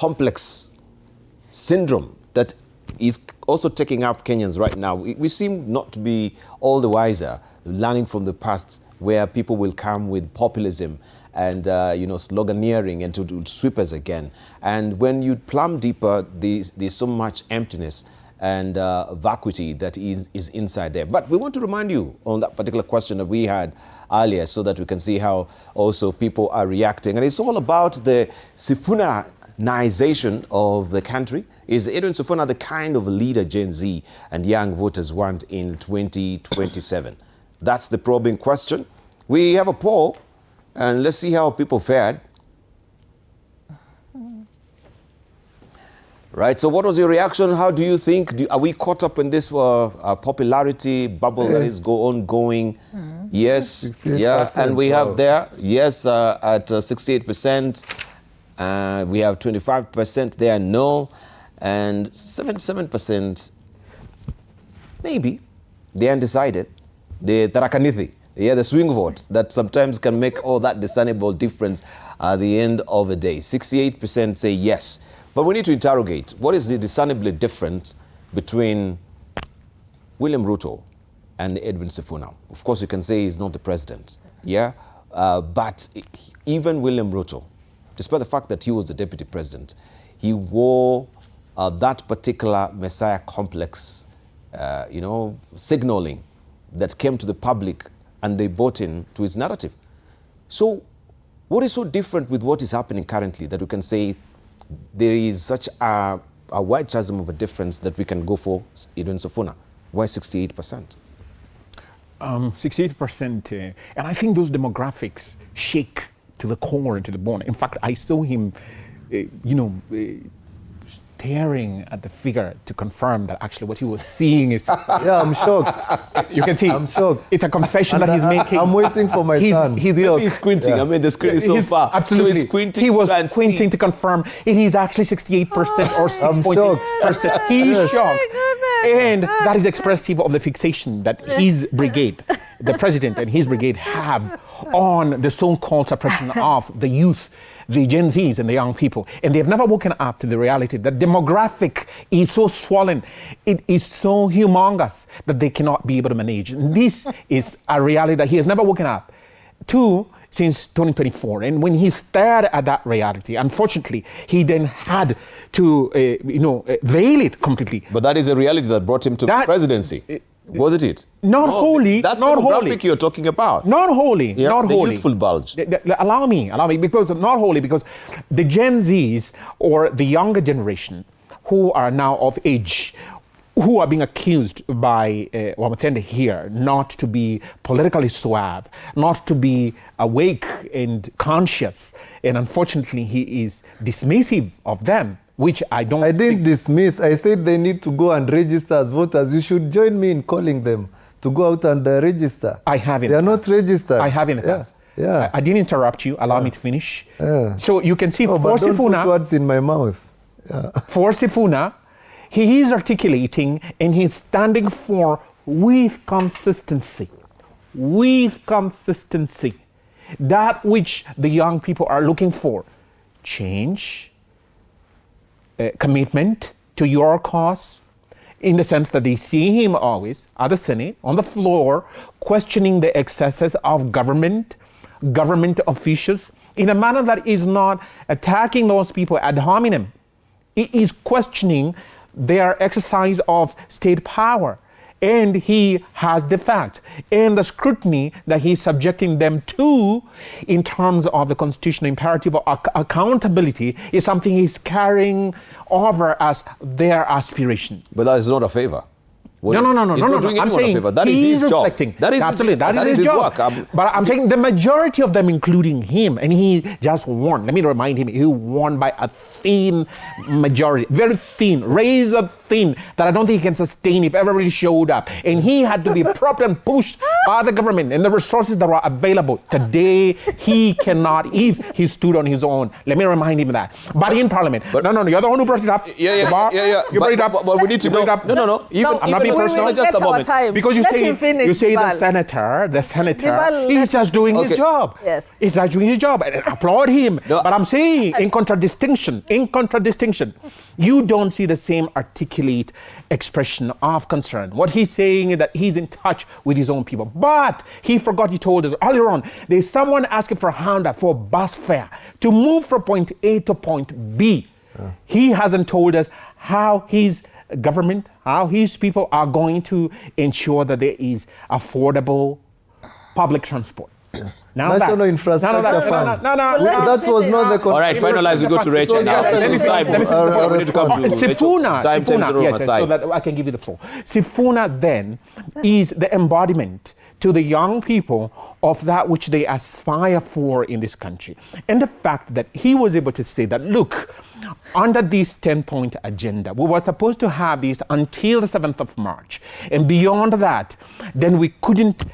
complex syndrome that is also taking up Kenyans right now. We seem not to be all the wiser, learning from the past where people will come with populism and sloganeering and to sweep us again. And when you plumb deeper, there's so much emptiness and vacuity that is inside there. But we want to remind you on that particular question that we had earlier so that we can see how also people are reacting. And it's all about the Sifunanization of the country. Is Edwin Sifuna the kind of leader Gen Z and young voters want in 2027? That's the probing question. We have a poll, and let's see how people fared. Right, so what was your reaction? How do you think? Are we caught up in this popularity bubble that is ongoing? Yes, yeah, and we have there, yes, at 68%. We have 25% there, no, and 77% maybe. They undecided. The tarakanithi, the swing vote that sometimes can make all that discernible difference at the end of the day. 68% say yes. But we need to interrogate, what is the discernibly difference between William Ruto and Edwin Sifuna? Of course, you can say he's not the president, yeah? But even William Ruto, despite the fact that he was the deputy president, he wore that particular messiah complex, signaling that came to the public, and they bought into his narrative. So what is so different with what is happening currently that we can say there is such a wide chasm of a difference that we can go for Edwin Sifuna? Why 68%? 68%, and I think those demographics shake to the core, to the bone. In fact, I saw him, staring at the figure to confirm that actually what he was seeing is... Yeah, I'm shocked. You can see. I'm shocked. It's a confession that he's making. I'm waiting for my son. He's squinting. Yeah. I mean, the screen is so far. Absolutely. So he's squinting. He was squinting to confirm it is actually 68% or 6.8%. He's shocked. And that is expressive of the fixation that his brigade, the president and his brigade, have on the so-called suppression of the youth, the Gen Zs and the young people. And they've never woken up to the reality that demographic is so swollen, it is so humongous that they cannot be able to manage. And this is a reality that he has never woken up to since 2024. And when he stared at that reality, unfortunately, he then had to, veil it completely. But that is a reality that brought him to the presidency. Was it? Not wholly. That not demographic wholly. You're talking about. Not wholly. Yeah, not the wholly. Youthful bulge. Allow me, because not wholly, because the Gen Zs or the younger generation who are now of age, who are being accused by Wamatende here not to be politically suave, not to be awake and conscious, and unfortunately he is dismissive of them, which I didn't dismiss. I said they need to go and register as voters. You should join me in calling them to go out and register. I have in They are not registered. I have in the past. Yeah. I didn't interrupt you. Allow me to finish. So you can see for Sifuna... Don't put words in my mouth. Yeah. For Sifuna, he is articulating and he's standing for with consistency. With consistency. That which the young people are looking for. Change, commitment to your cause, in the sense that they see him always at the Senate, on the floor, questioning the excesses of government officials, in a manner that is not attacking those people ad hominem. It is questioning their exercise of state power. And he has the fact and the scrutiny that he's subjecting them to in terms of the constitutional imperative of accountability is something he's carrying over as their aspiration. But that is not a favor. No. I'm saying that is his reflecting. Job. That is absolutely that is his job. work. But I'm saying the majority of them, including him, and he just won. Let me remind him, he won by a thin majority, very thin, razor thin, that I don't think he can sustain if everybody showed up. And he had to be propped and pushed by the government and the resources that were available. Today, he cannot, if he stood on his own. Let me remind him of that. But in Parliament, no, you're the one who brought it up. Yeah. You brought it up. But we need to bring it up. No. I'm not being will just get a our moment. time. Because you Let say him finish, the Dibal. senator, Dibal, he's just doing his Okay. job. Yes. He's just doing his job. And I applaud him. No. But I'm saying, in contradistinction, you don't see the same articulate expression of concern. What he's saying is that he's in touch with his own people. But he forgot, he told us earlier on, there's someone asking for a handout for bus fare to move from point A to point B. He hasn't told us how his government, how his people are going to ensure that there is affordable public transport. National Infrastructure Fund. Well, let That was not the All right, finalize. We go to Rachel now. Let me Time. finish the point. We need to come to Rachel. Sifuna, Time zero on my yes, side. so that I can give you the floor. Sifuna then is the embodiment to the young people of that which they aspire for in this country. And the fact that he was able to say that, look, under this 10-point agenda, we were supposed to have this until the 7th of March. And beyond that, then we couldn't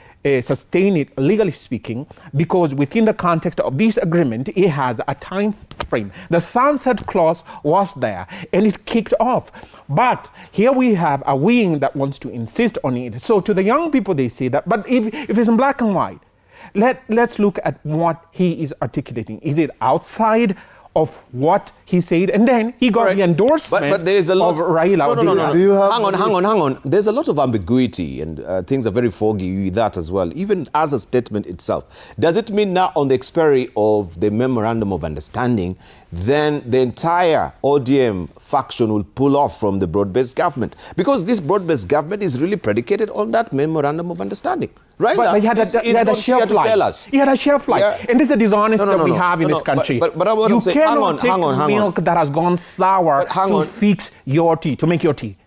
sustain it, legally speaking, because within the context of this agreement, it has a time frame. The sunset clause was there, and it kicked off. But here we have a wing that wants to insist on it. So to the young people, they say that, but if it's in black and white, let's look at what he is articulating. Is it outside of what he said? And then he got the endorsement but there is a lot of Raila. No. Do you have Hang on. There's a lot of ambiguity and things are very foggy with that as well, even as a statement itself. Does it mean now on the expiry of the memorandum of understanding, then the entire ODM faction will pull off from the broad-based government? Because this broad-based government is really predicated on that memorandum of understanding. Right? But he had a shelf life. He had a shelf life. Yeah. And this is the dishonesty that we have in this country. But what you I'm saying, cannot take hang on. milk that has gone sour to fix your tea, to make your tea.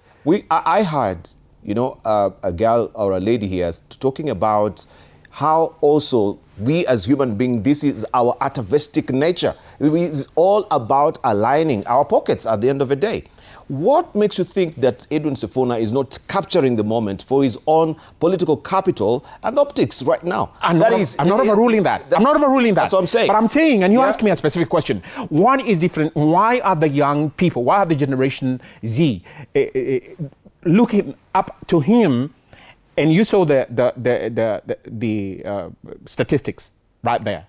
I heard, a girl or a lady here talking about how also we as human beings, this is our atavistic nature. It's all about aligning our pockets at the end of the day. What makes you think that Edwin Sifuna is not capturing the moment for his own political capital and optics right now? I'm not overruling that. I'm not overruling that. That's what I'm saying. But I'm saying, and you ask me a specific question. One is different. Why are the young people, why are the Generation Z looking up to him? And you saw the statistics right there.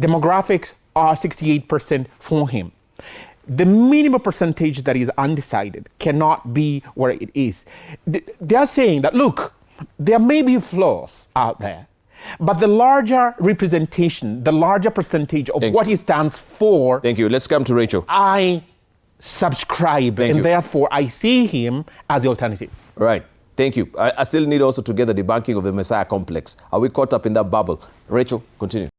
Demographics are 68% for him. The minimum percentage that is undecided cannot be where it is. They are saying that, look, there may be flaws out there, but the larger representation, the larger percentage of what he stands for. Thank you. Let's come to Rachel. I subscribe, therefore I see him as the alternative. Right. Thank you. I still need also to get the debunking of the Messiah complex. Are we caught up in that bubble? Rachel, continue.